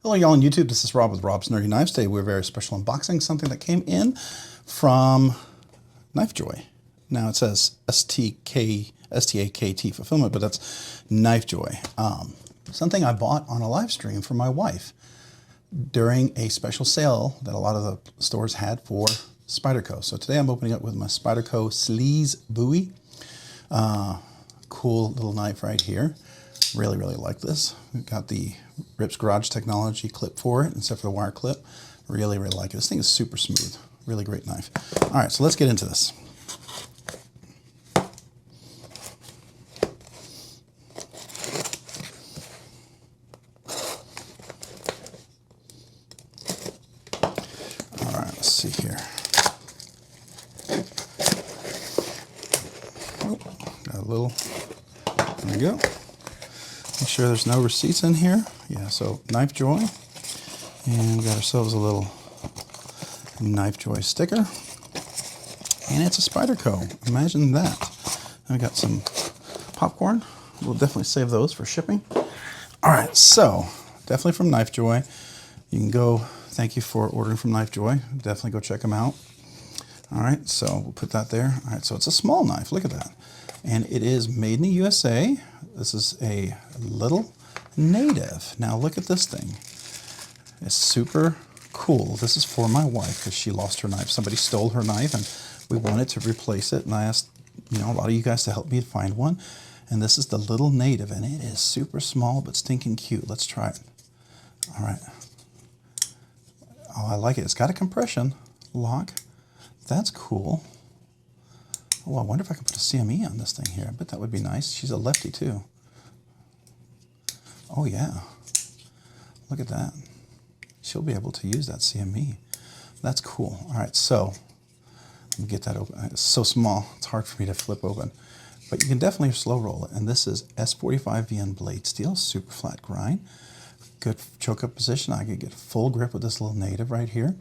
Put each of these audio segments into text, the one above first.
Hello y'all on YouTube, this is Rob with Rob's Nerdy Knives. Today we're very special unboxing something that came in from KnifeJoy. Now it says STAKT fulfillment, but that's KnifeJoy. Something I bought on a live stream for my wife during a special sale that a lot of the stores had for Spyderco. So today I'm opening up with my Spyderco Sleaze Bowie. Cool little knife right here. Really like this. We've got the Rips Garage technology clip for it instead of the wire clip. Really like it. This thing is super smooth. Really great knife. All right, so let's get into this. All right, let's see here. Oh, got a little, there we go. Make sure there's no receipts in here. Yeah, so KnifeJoy. And we got ourselves a little KnifeJoy sticker. And it's a Spyderco. Imagine that. And we got some popcorn. We'll definitely save those for shipping. All right, so definitely from KnifeJoy. You can go, thank you for ordering from KnifeJoy. Definitely go check them out. All right, so we'll put that there. All right, so it's a small knife. Look at that. And it is made in the USA. This is a Lil Native. Now look at this thing. It's super cool. This is for my wife because she lost her knife. Somebody stole her knife and we wanted to replace it. And I asked, a lot of you guys to help me find one. And this is the Lil Native and it is super small but stinking cute. Let's try it. All right. Oh, I like it. It's got a compression lock. That's cool. Oh, I wonder if I could put a CME on this thing here. I bet that would be nice. She's a lefty too. Oh yeah. Look at that. She'll be able to use that CME. That's cool. All right, so let me get that open. It's so small, it's hard for me to flip open. But you can definitely slow roll it. And this is S45VN blade steel, super flat grind. Good choke up position. I could get full grip with this Lil Native right here.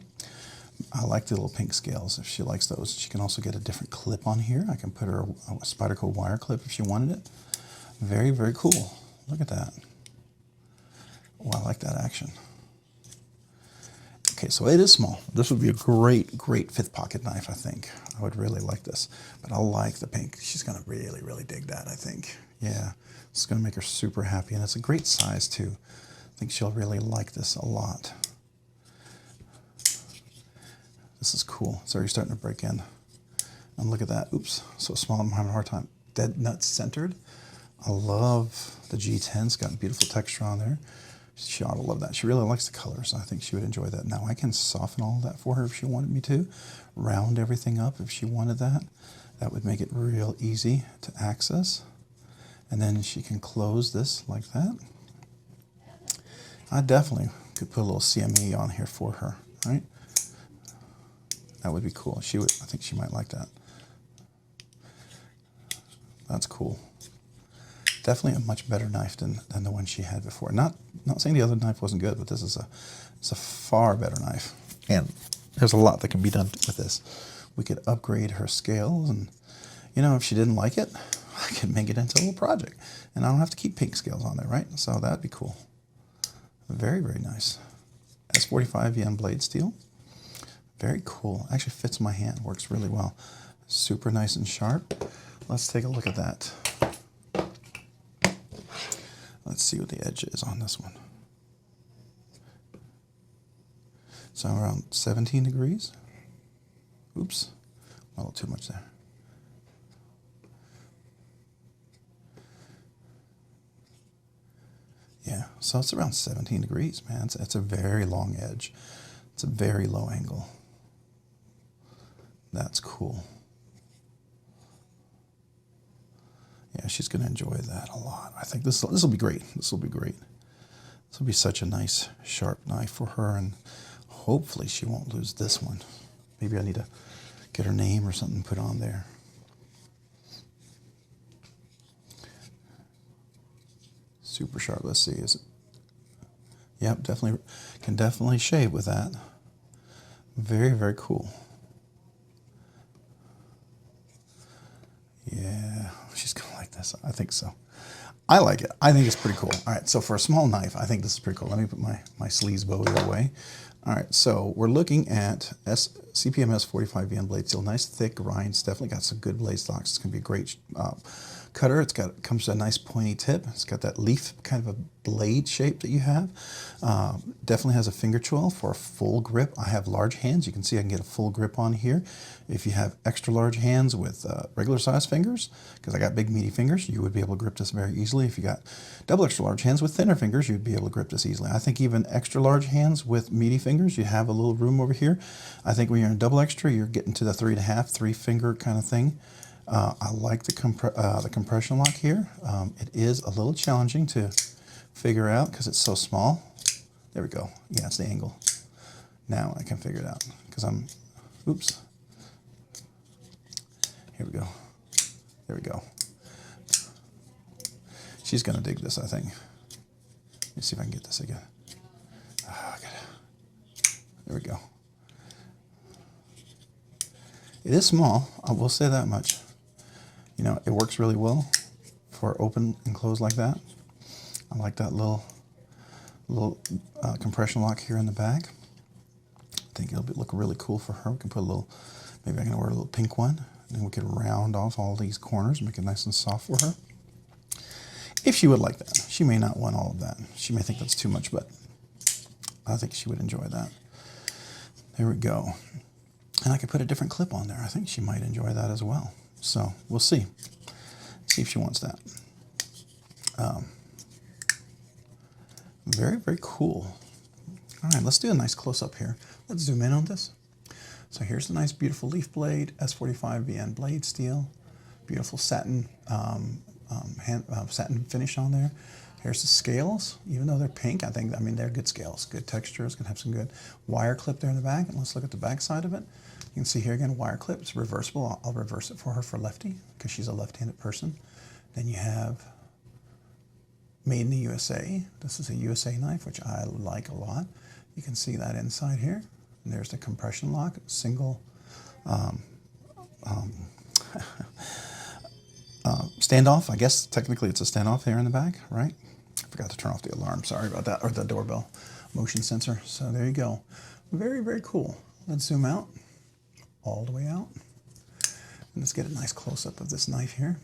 I like the little pink scales if she likes those. She can also get a different clip on here. I can put her a Spyderco wire clip if she wanted it. Very cool. Look at that. Oh, I like that action. Okay, so it is small. This would be a great fifth pocket knife, I think. I would really like this. But I like the pink. She's gonna really dig that, I think. Yeah, it's gonna make her super happy. And it's a great size too. I think she'll really like this a lot. This is cool. It's already starting to break in. And look at that. Oops, so small I'm having a hard time. Dead nut centered. I love the G10. It's got a beautiful texture on there. She ought to love that. She really likes the colors. I think she would enjoy that. Now I can soften all of that for her if she wanted me to. Round everything up if she wanted that. That would make it real easy to access. And then she can close this like that. I definitely could put a little CME on here for her, right? That would be cool. She would, I think she might like that. That's cool. Definitely a much better knife than the one she had before. Not saying the other knife wasn't good, but this is it's a far better knife. And there's a lot that can be done with this. We could upgrade her scales, and if she didn't like it, I could make it into a little project. And I don't have to keep pink scales on there, right? So that'd be cool. Very nice. S45VN blade steel. Very cool. Actually fits my hand. Works really well. Super nice and sharp. Let's take a look at that. Let's see what the edge is on this one. So around 17 degrees. Oops. A little too much there. Yeah, so it's around 17 degrees, man. It's a very long edge. It's a very low angle. That's cool. Yeah, she's going to enjoy that a lot. I think this will be great. This will be great. This will be such a nice, sharp knife for her, and hopefully she won't lose this one. Maybe I need to get her name or something put on there. Super sharp. Let's see. Is it? Yep, definitely can definitely shave with that. Very cool. Yeah, she's gonna like this. I think so. I like it. I think it's pretty cool. All right, so for a small knife, I think this is pretty cool. Let me put my sleeves bow away. All right, so we're looking at CPM S45VN blade steel. Nice thick grinds. Definitely got some good blade stocks. It's gonna be a great cutter. Comes with a nice pointy tip. It's got that leaf kind of a blade shape that you have. Definitely has a finger choil for a full grip. I have large hands. You can see I can get a full grip on here. If you have extra large hands with regular size fingers, because I got big meaty fingers, you would be able to grip this very easily. If you got double extra large hands with thinner fingers, you'd be able to grip this easily. I think even extra large hands with meaty fingers, you have a little room over here. I think when you're in double extra, you're getting to the 3.5, 3 finger kind of thing. I like the compression lock here. It is a little challenging to figure out because it's so small. There we go. Yeah, it's the angle. Now I can figure it out because oops. Here we go. There we go. She's gonna dig this, I think. Let me see if I can get this again. There we go. It is small, I will say that much. You know, it works really well for open and close like that. I like that little compression lock here in the back. I think it'll look really cool for her. We can put a little, maybe I can order a little pink one, and then we can round off all these corners, make it nice and soft for her. If she would like that. She may not want all of that. She may think that's too much, but I think she would enjoy that. There we go. And I could put a different clip on there. I think she might enjoy that as well. So we'll see. See if she wants that. Very, very cool. All right, let's do a nice close-up here. Let's zoom in on this. So here's the nice, beautiful leaf blade, S45VN blade steel. Beautiful satin, satin finish on there. Here's the scales. Even though they're pink, I mean, they're good scales. Good texture. It's going to have some good wire clip there in the back. And let's look at the back side of it. You can see here again, wire clip. It's reversible. I'll reverse it for her for lefty because she's a left-handed person. Then you have made in the USA. This is a USA knife, which I like a lot. You can see that inside here. And there's the compression lock, single standoff. I guess technically it's a standoff there in the back, right? I forgot to turn off the alarm. Sorry about that, or the doorbell motion sensor. So there you go. Very, very cool. Let's zoom out, all the way out. And let's get a nice close-up of this knife here.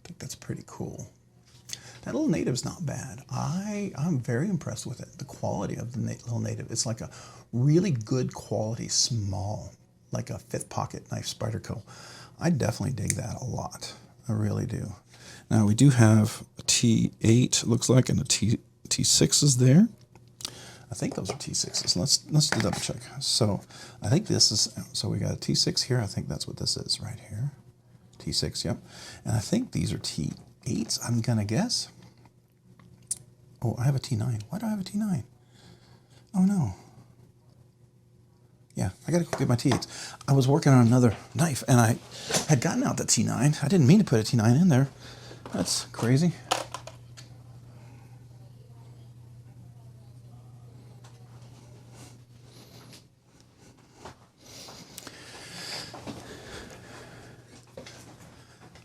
I think that's pretty cool. That Lil Native's not bad. I'm very impressed with it. The quality of the Lil Native. It's like a really good quality, small, like a fifth pocket knife Spyderco. I definitely dig that a lot. I really do. Now we do have a T8, looks like, and a T6 is there. I think those are T6s. Let's do double check. So I think this is, so we got a T6 here. I think that's what this is right here. T6, yep. And I think these are T8s, I'm gonna guess. Oh, I have a T9. Why do I have a T9? Oh no. Yeah, I gotta go get my T8s. I was working on another knife and I had gotten out the T9. I didn't mean to put a T9 in there. That's crazy.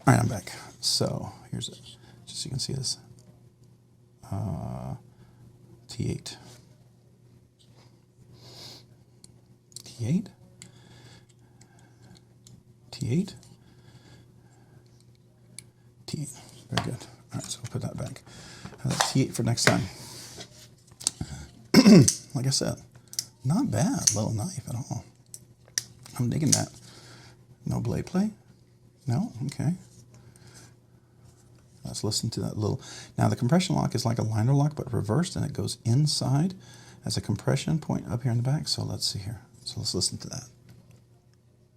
All right, I'm back. So here's it. Just so you can see this. T8. T8. T8. T8. Very good. All right, so we'll put that back. Have that T8 for next time. Like I said, not bad little knife at all. I'm digging that. No blade play? No? Okay. Let's listen to that little. Now the compression lock is like a liner lock, but reversed, and it goes inside as a compression point up here in the back. So let's see here. So let's listen to that.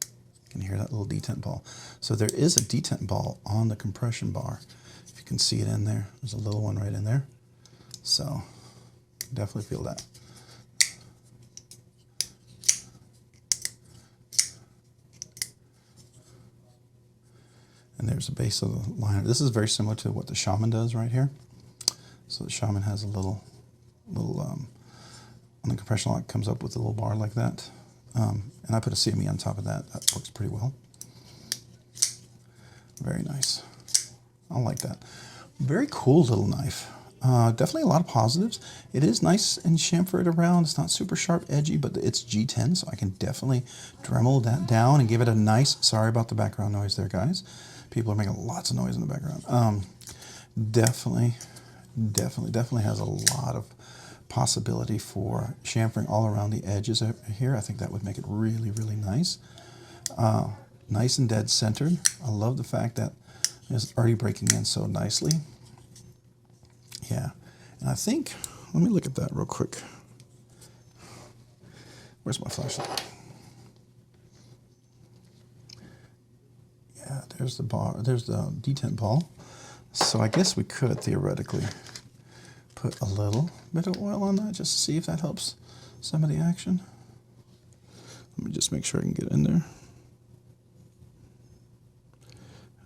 You can hear that little detent ball. So there is a detent ball on the compression bar. If you can see it in there, there's a little one right in there. So definitely feel that. And there's the base of the liner. This is very similar to what the Shaman does right here. So the Shaman has a little on the compression lock, comes up with a little bar like that. And I put a CME on top of that. That works pretty well. Very nice. I like that. Very cool little knife. Definitely a lot of positives. It is nice and chamfered around. It's not super sharp, edgy, but it's G10, so I can definitely Dremel that down and give it a nice, sorry about the background noise there, guys. People are making lots of noise in the background. Definitely has a lot of possibility for chamfering all around the edges here. I think that would make it really, really nice. Nice and dead centered. I love the fact that it's already breaking in so nicely. Yeah, and I think, let me look at that real quick. Where's my flashlight? Yeah, there's the bar, there's the D10 ball. So I guess we could theoretically put a little bit of oil on that just to see if that helps some of the action. Let me just make sure I can get in there.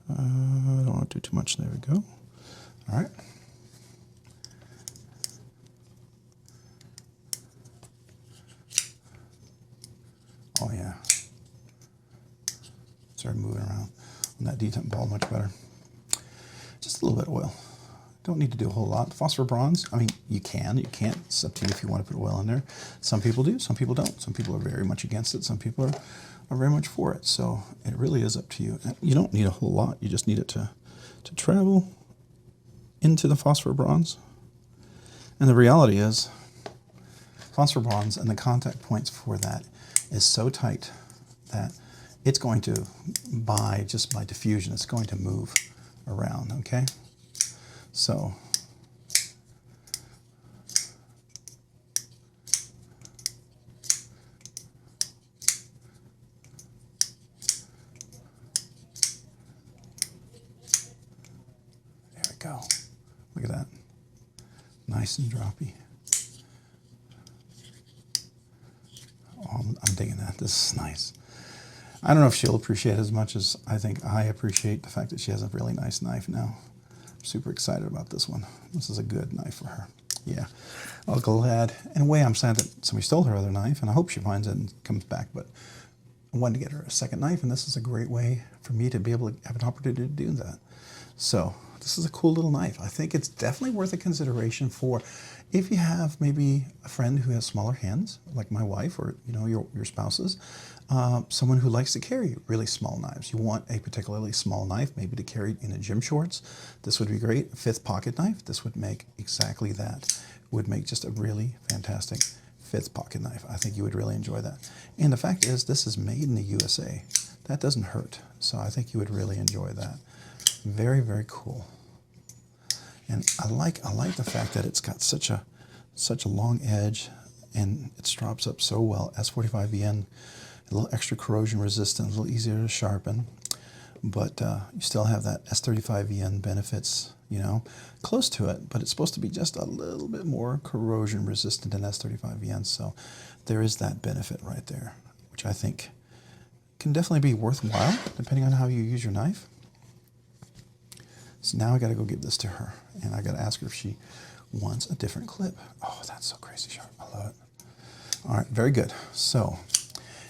I don't want to do too much. There we go. All right. Oh yeah. Start moving around on that D10 ball much better. Just a little bit of oil. Don't need to do a whole lot. Phosphor bronze, I mean, you can't. It's up to you if you want to put oil in there. Some people do, some people don't. Some people are very much against it. Some people are very much for it. So it really is up to you. You don't need a whole lot. You just need it to travel into the phosphor bronze. And the reality is, phosphor bronze and the contact points for that is so tight that it's going to, just by diffusion, it's going to move around, okay? So, there we go. Look at that. Nice and droppy. Oh, I'm digging that. This is nice. I don't know if she'll appreciate it as much as I think I appreciate the fact that she has a really nice knife now. I'm super excited about this one. This is a good knife for her. Yeah, I'll glad. In a way, I'm sad that somebody stole her other knife, and I hope she finds it and comes back, but I wanted to get her a second knife, and this is a great way for me to be able to have an opportunity to do that. So this is a cool little knife. I think it's definitely worth a consideration for if you have maybe a friend who has smaller hands, like my wife or your spouses, someone who likes to carry really small knives. You want a particularly small knife, maybe to carry in a gym shorts. This would be great. A fifth pocket knife. This would make exactly that. It would make just a really fantastic fifth pocket knife. I think you would really enjoy that. And the fact is, this is made in the USA. That doesn't hurt. So I think you would really enjoy that. Very, very cool. And I like the fact that it's got such a long edge, and it strops up so well. S45VN, a little extra corrosion resistant, a little easier to sharpen, but you still have that S35VN benefits, close to it, but it's supposed to be just a little bit more corrosion resistant than S35VN, so there is that benefit right there, which I think can definitely be worthwhile depending on how you use your knife. So now I got to go give this to her, and I got to ask her if she wants a different clip. Oh, that's so crazy sharp. I love it. All right, very good. So,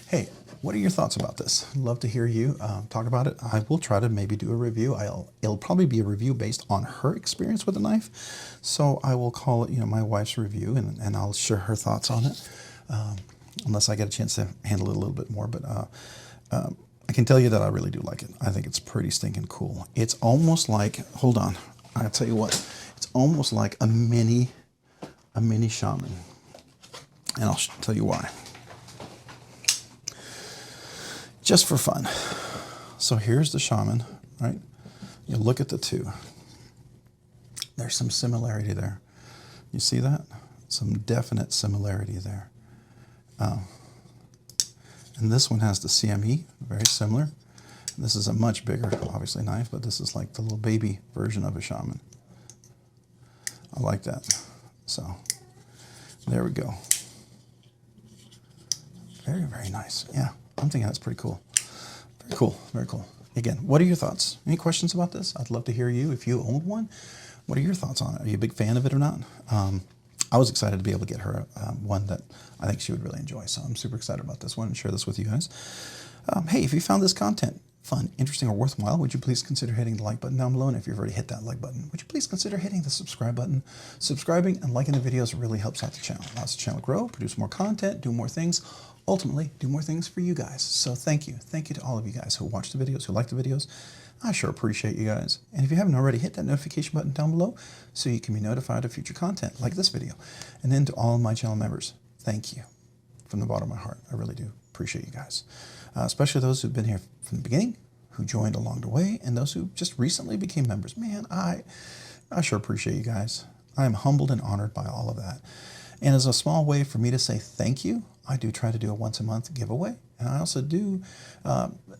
hey, what are your thoughts about this? I'd love to hear you talk about it. I will try to maybe do a review. It'll probably be a review based on her experience with the knife. So I will call it, my wife's review, and I'll share her thoughts on it, unless I get a chance to handle it a little bit more. But I can tell you that I really do like it. I think it's pretty stinking cool. It's almost like, hold on, I'll tell you what, it's almost like a mini shaman. And I'll tell you why. Just for fun. So here's the shaman, right? You look at the two. There's some similarity there. You see that? Some definite similarity there. And this one has the CME, very similar. This is a much bigger, obviously, knife, but this is like the little baby version of a shaman. I like that. So there we go. Very, very nice. Yeah, I'm thinking that's pretty cool. Very cool, very cool. Again, what are your thoughts? Any questions about this? I'd love to hear you. If you own one, what are your thoughts on it? Are you a big fan of it or not? I was excited to be able to get her one that I think she would really enjoy. So I'm super excited about this one and share this with you guys. Hey, if you found this content fun, interesting, or worthwhile, would you please consider hitting the like button down below? And if you've already hit that like button, would you please consider hitting the subscribe button? Subscribing and liking the videos really helps out the channel. Allows the channel to grow, produce more content, do more things, ultimately do more things for you guys. So thank you. Thank you to all of you guys who watch the videos, who like the videos. I sure appreciate you guys. And if you haven't already, hit that notification button down below so you can be notified of future content like this video. And then to all of my channel members, thank you from the bottom of my heart. I really do appreciate you guys. Especially those who've been here from the beginning, who joined along the way, and those who just recently became members. Man, I sure appreciate you guys. I am humbled and honored by all of that. And as a small way for me to say thank you, I do try to do a once a month giveaway. And I also do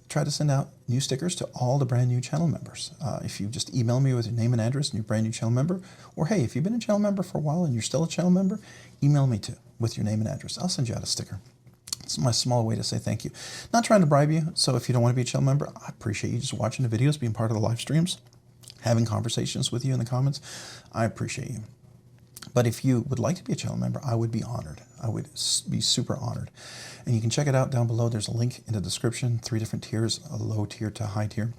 try to send out new stickers to all the brand new channel members. If you just email me with your name and address and you're a brand new channel member, or hey, if you've been a channel member for a while and you're still a channel member, email me too with your name and address. I'll send you out a sticker. It's my small way to say thank you. Not trying to bribe you, so if you don't want to be a channel member, I appreciate you just watching the videos, being part of the live streams, having conversations with you in the comments. I appreciate you. But if you would like to be a channel member, I would be honored. I would be super honored. And you can check it out down below. There's a link in the description, 3 different tiers, a low tier to high tier,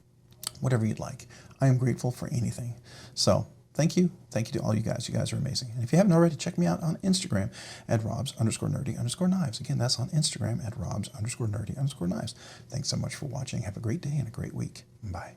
whatever you'd like. I am grateful for anything. So thank you. Thank you to all you guys. You guys are amazing. And if you haven't already, check me out on Instagram at robs_nerdy_knives. Again, that's on Instagram at robs_nerdy_knives. Thanks so much for watching. Have a great day and a great week. Bye.